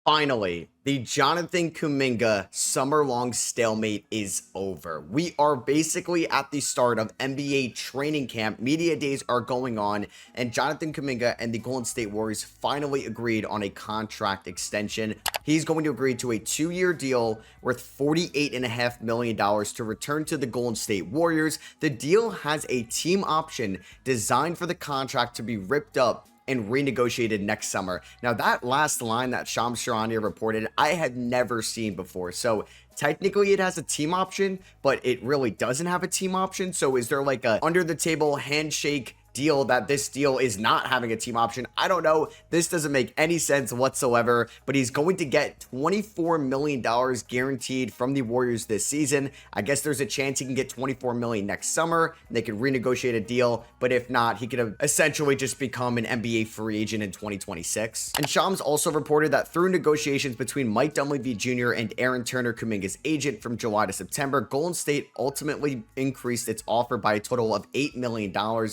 Finally, the Jonathan Kuminga summer-long stalemate is over. We are basically at the start of NBA training camp. Media days are going on, and Jonathan Kuminga and the Golden State Warriors finally agreed on a contract extension. He's going to agree to a 2-year deal worth $48.5 million to return to the Golden State Warriors. The deal has a team option designed for the contract to be ripped up and renegotiated next summer. Now, that last line that Shams Charania reported, I had never seen before. So technically it has a team option, but it really doesn't have a team option. So is there like a under the table handshake deal that this deal is not having a team option? I don't know. This doesn't make any sense whatsoever, but he's going to get $24 million guaranteed from the Warriors this season. I guess there's a chance he can get $24 million next summer and they can renegotiate a deal, but if not, he could essentially just become an NBA free agent in 2026. And Shams also reported that through negotiations between Mike Dunleavy Jr. and Aaron Turner, Kuminga's agent, from July to September, Golden State ultimately increased its offer by a total of $8 million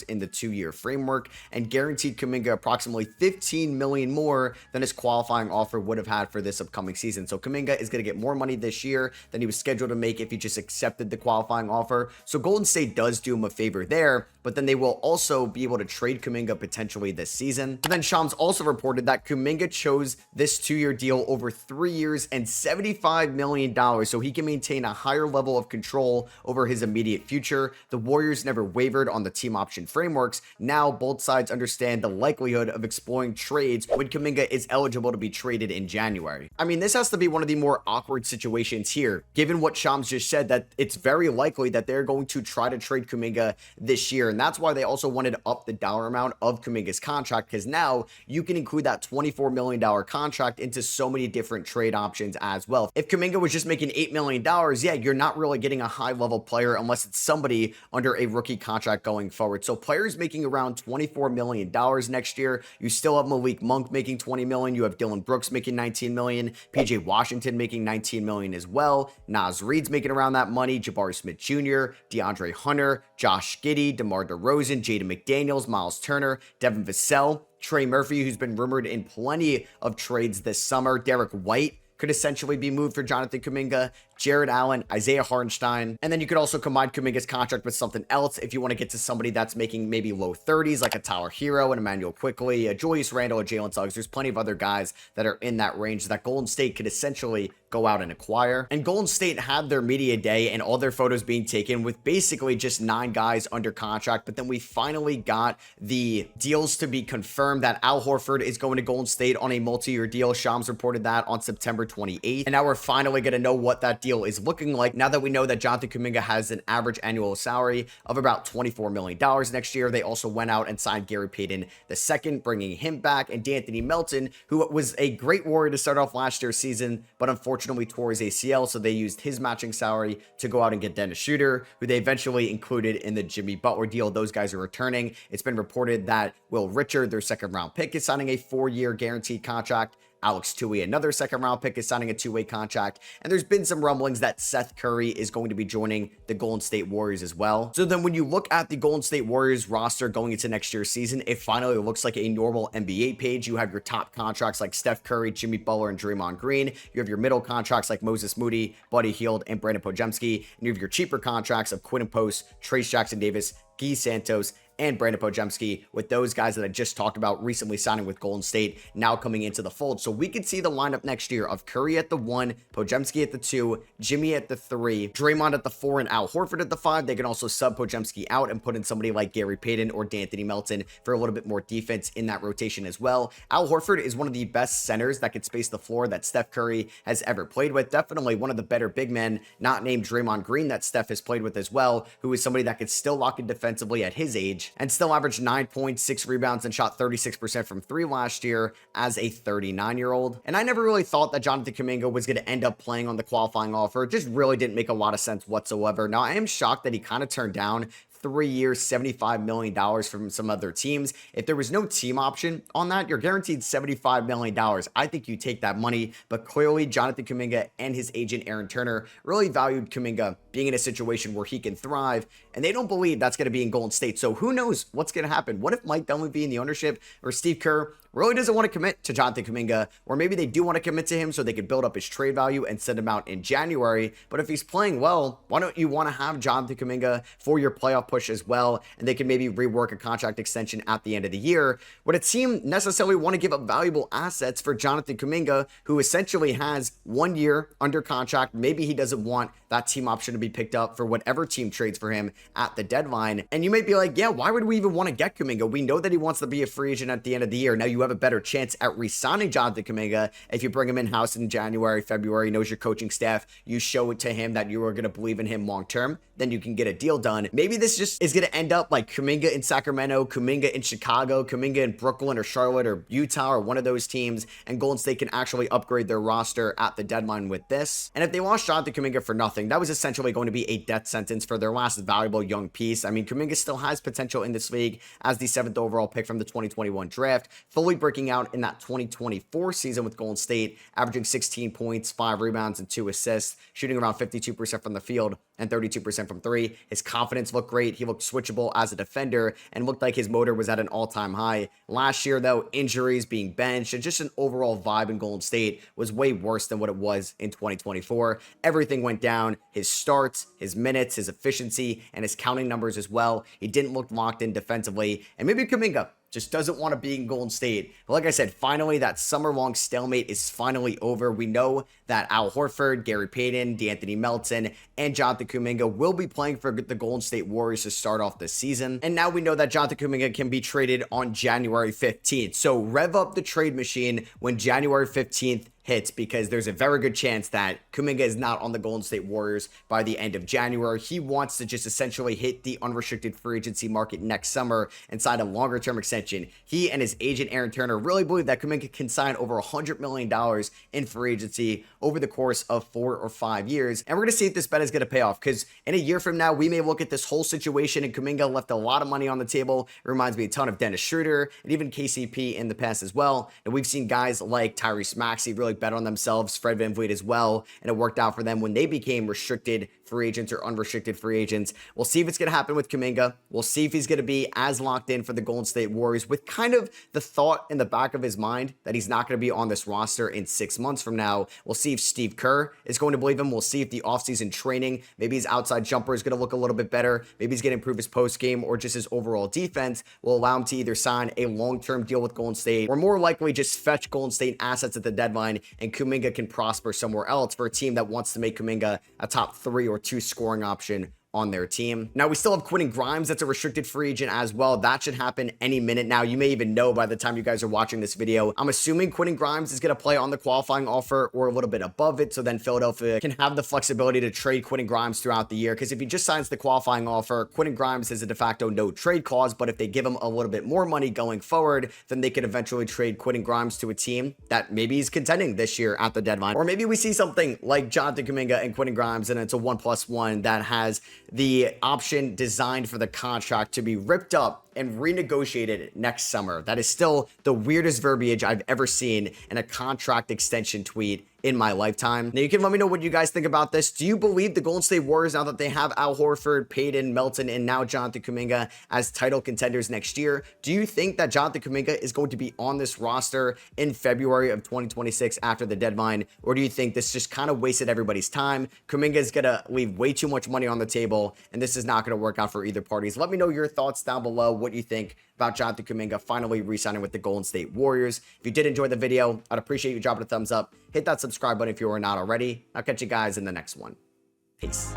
in the 2-year framework and guaranteed Kuminga approximately $15 million more than his qualifying offer would have had for this upcoming season. So Kuminga is going to get more money this year than he was scheduled to make if he just accepted the qualifying offer. So Golden State does do him a favor there, but then they will also be able to trade Kuminga potentially this season. But then Shams also reported that Kuminga chose this 2-year deal over 3 years and $75 million so he can maintain a higher level of control over his immediate future. The Warriors never wavered on the team option frameworks. Now both sides understand the likelihood of exploring trades when Kuminga is eligible to be traded in January. I mean, this has to be one of the more awkward situations here, given what Shams just said, that it's very likely that they're going to try to trade Kuminga this year. And that's why they also wanted to up the dollar amount of Kuminga's contract, because now you can include that $24 million contract into so many different trade options as well. If Kuminga was just making $8 million, yeah, you're not really getting a high level player unless it's somebody under a rookie contract going forward. So players making around $24 million next year. You still have Malik Monk making $20 million. You have Dylan Brooks making $19 million. PJ Washington making $19 million as well. Naz Reid's making around that money. Jabari Smith Jr., DeAndre Hunter, Josh Giddey, DeMar DeRozan, Jaden McDaniels, Miles Turner, Devin Vassell, Trey Murphy, who's been rumored in plenty of trades this summer. Derek White could essentially be moved for Jonathan Kuminga, Jared Allen, Isaiah Hartenstein. And then you could also combine Kuminga's contract with something else if you want to get to somebody that's making maybe low 30s, like a Tyler Hero and Emmanuel Quickley, a Julius Randle, or Jalen Suggs. There's plenty of other guys that are in that range that Golden State could essentially go out and acquire. And Golden State had their media day and all their photos being taken with basically just 9 guys under contract. But then we finally got the deals to be confirmed that Al Horford is going to Golden State on a multi-year deal. Shams reported that on September 28th. And now we're finally going to know what that deal is looking like. Now that we know that Jonathan Kuminga has an average annual salary of about $24 million next year, they also went out and signed Gary Payton II, bringing him back, and D'Anthony Melton, who was a great Warrior to start off last year's season, but unfortunately tore his ACL, so they used his matching salary to go out and get Dennis Schroeder, who they eventually included in the Jimmy Butler deal. Those guys are returning. It's been reported that Will Richard, their second-round pick, is signing a 4-year guaranteed contract. Alex Tui, another second-round pick, is signing a 2-way contract. And there's been some rumblings that Seth Curry is going to be joining the Golden State Warriors as well. So then when you look at the Golden State Warriors roster going into next year's season, it finally looks like a normal NBA page. You have your top contracts like Steph Curry, Jimmy Butler, and Draymond Green. You have your middle contracts like Moses Moody, Buddy Hield, and Brandon Podziemski. And you have your cheaper contracts of Quinn Post, Trace Jackson Davis, Guy Santos, and Brandon Podziemski, with those guys that I just talked about recently signing with Golden State now coming into the fold. So we could see the lineup next year of Curry at the 1, Podziemski at the 2, Jimmy at the 3, Draymond at the 4, and Al Horford at the 5. They can also sub Podziemski out and put in somebody like Gary Payton or D'Anthony Melton for a little bit more defense in that rotation as well. Al Horford is one of the best centers that could space the floor that Steph Curry has ever played with. Definitely one of the better big men, not named Draymond Green, that Steph has played with as well, who is somebody that could still lock in defensively at his age and still averaged 9 points, 6 rebounds, and shot 36% from 3 last year as a 39-year-old. And I never really thought that Jonathan Kuminga was going to end up playing on the qualifying offer. It just really didn't make a lot of sense whatsoever. Now, I am shocked that he kind of turned down 3 years, $75 million from some other teams. If there was no team option on that, you're guaranteed $75 million. I think you take that money, but clearly Jonathan Kuminga and his agent Aaron Turner really valued Kuminga being in a situation where he can thrive, and they don't believe that's going to be in Golden State. So who knows what's going to happen? What if Mike Dunleavy in the ownership or Steve Kerr really doesn't want to commit to Jonathan Kuminga, or maybe they do want to commit to him so they could build up his trade value and send him out in January. But if he's playing well, why don't you want to have Jonathan Kuminga for your playoff push as well, and they can maybe rework a contract extension at the end of the year? Would a team necessarily want to give up valuable assets for Jonathan Kuminga, who essentially has 1 year under contract? Maybe he doesn't want that team option to be picked up for whatever team trades for him at the deadline. And you might be like, yeah, why would we even want to get Kuminga? We know that he wants to be a free agent at the end of the year. Now you have a better chance at re-signing Jonathan Kuminga if you bring him in-house in January, February. He knows your coaching staff. You show it to him that you are going to believe in him long-term. Then you can get a deal done. Maybe this just is going to end up like Kuminga in Sacramento, Kuminga in Chicago, Kuminga in Brooklyn or Charlotte or Utah or one of those teams, and Golden State can actually upgrade their roster at the deadline with this. And if they lost Jonathan Kuminga for nothing, that was essentially going to be a death sentence for their last valuable young piece. I mean, Kuminga still has potential in this league as the 7th overall pick from the 2021 draft, fully breaking out in that 2024 season with Golden State, averaging 16 points, 5 rebounds, and 2 assists, shooting around 52% from the field and 32% from three. His confidence looked great. He looked switchable as a defender and looked like his motor was at an all-time high. Last year, though, injuries, being benched, and just an overall vibe in Golden State was way worse than what it was in 2024. Everything went down. His starts, his minutes, his efficiency, and his counting numbers as well. He didn't look locked in defensively. And maybe Kuminga just doesn't want to be in Golden State. But like I said, finally, that summer-long stalemate is finally over. We know that Al Horford, Gary Payton, D'Anthony Melton, and Jonathan Kuminga will be playing for the Golden State Warriors to start off the season. And now we know that Jonathan Kuminga can be traded on January 15th. So rev up the trade machine when January 15th hits, because there's a very good chance that Kuminga is not on the Golden State Warriors by the end of January. He wants to just essentially hit the unrestricted free agency market next summer and sign a longer-term extension. He and his agent, Aaron Turner, really believe that Kuminga can sign over $100 million in free agency over the course of 4 or 5 years. And we're going to see if this bet is going to pay off, because in a year from now, we may look at this whole situation and Kuminga left a lot of money on the table. It reminds me a ton of Dennis Schroeder and even KCP in the past as well. And we've seen guys like Tyrese Maxey really bet on themselves, Fred VanVleet as well, and it worked out for them when they became restricted free agents or unrestricted free agents. We'll see if it's going to happen with Kuminga. We'll see if he's going to be as locked in for the Golden State Warriors, with kind of the thought in the back of his mind that he's not going to be on this roster in 6 months from now. We'll see if Steve Kerr is going to believe him. We'll see if the offseason training, maybe his outside jumper is going to look a little bit better. Maybe he's going to improve his post game, or just his overall defense will allow him to either sign a long-term deal with Golden State, or more likely just fetch Golden State assets at the deadline, and Kuminga can prosper somewhere else for a team that wants to make Kuminga a top 3 or 2 scoring option on their team. Now, we still have Quentin Grimes. That's a restricted free agent as well. That should happen any minute now. You may even know by the time you guys are watching this video. I'm assuming Quentin Grimes is going to play on the qualifying offer or a little bit above it, so then Philadelphia can have the flexibility to trade Quentin Grimes throughout the year, because if he just signs the qualifying offer, Quentin Grimes has a de facto no trade clause. But if they give him a little bit more money going forward, then they could eventually trade Quentin Grimes to a team that maybe is contending this year at the deadline. Or maybe we see something like Jonathan Kuminga and Quentin Grimes, and it's a 1+1 that has the option designed for the contract to be ripped up and renegotiated next summer. That is still the weirdest verbiage I've ever seen in a contract extension tweet in my lifetime. Now, you can let me know what you guys think about this. Do you believe the Golden State Warriors, now that they have Al Horford, Payton, Melton, and now Jonathan Kuminga as title contenders next year, do you think that Jonathan Kuminga is going to be on this roster in February of 2026 after the deadline? Or do you think this just kind of wasted everybody's time? Kuminga is going to leave way too much money on the table, and this is not going to work out for either parties. Let me know your thoughts down below, what you think about Jonathan Kuminga finally re-signing with the Golden State Warriors. If you did enjoy the video, I'd appreciate you dropping a thumbs up. Hit that subscribe button if you are not already. I'll catch you guys in the next one. Peace.